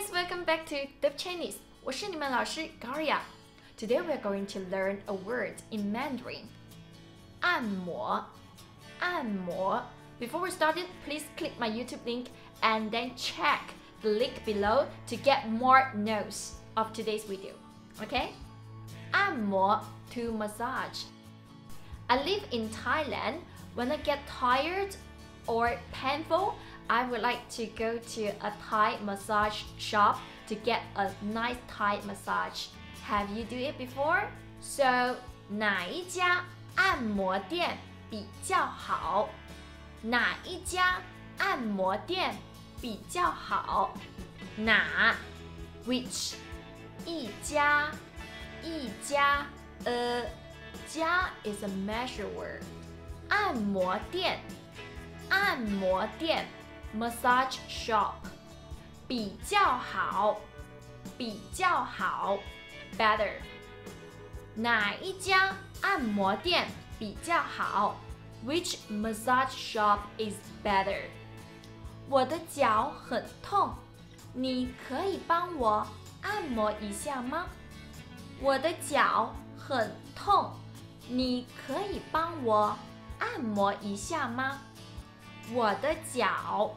guys, welcome back to The Chinese. 我是你们老师 Garia. Today we're going to learn a word in Mandarin. 按摩，按摩. Before we started, please click my YouTube link and then check the link below to get more notes of today's video. Okay? 按摩 to massage. I live in Thailand. When I get tired or painful, I would like to go to a Thai massage shop to get a nice Thai massage. Have you do it before? So, 哪一家按摩店比较好？哪一家按摩店比较好？哪 which 一家家 is a measure word. 按摩店 massage shop 比较好 better. 哪一家按摩店比较好 Which massage shop is better? 我的脚很痛，你可以帮我按摩一下吗？我的脚很痛，你可以帮我按摩一下吗？我的脚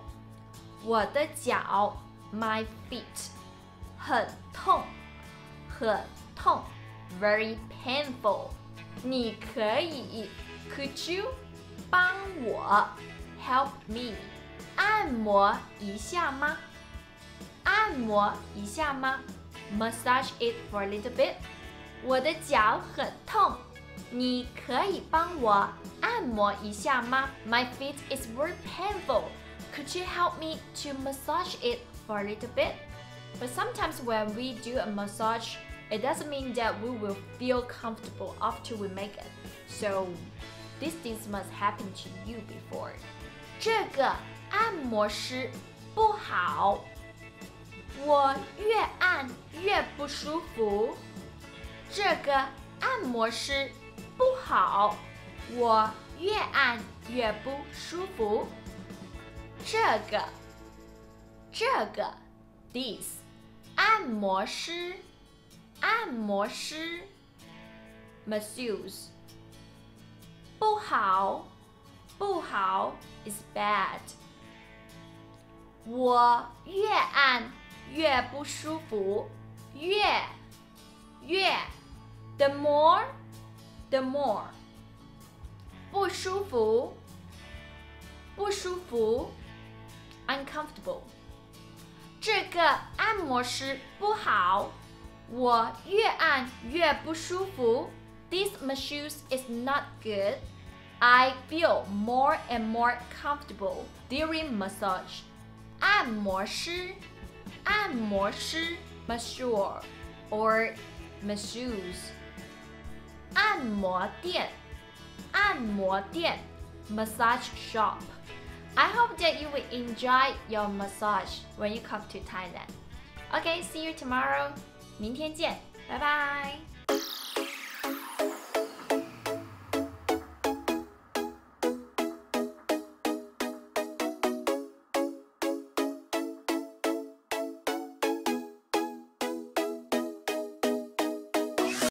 my feet 很痛 very painful. 你可以 could you 帮我 help me 按摩一下吗？按摩一下吗？ Massage it for a little bit. 我的脚很痛，你可以帮我按摩一下吗？ My feet is very painful. Could you help me to massage it for a little bit? But sometimes when we do a massage, it doesn't mean that we will feel comfortable after we make it. So these things must happen to you before. 这个按摩师不好，我越按越不舒服。这个按摩师不好，我越按越不舒服。这个 this 按摩师 masseuse 不好 is bad. 我越按越不舒服，越 the more 不舒服 uncomfortable. 这个按摩师不好，我越按越不舒服。This masseuse is not good. I feel more and more comfortable during massage. 按摩师 masseur or masseuse. 按摩店 massage shop. I hope that you will enjoy your massage when you come to Thailand. Okay, see you tomorrow. 明天见，拜拜。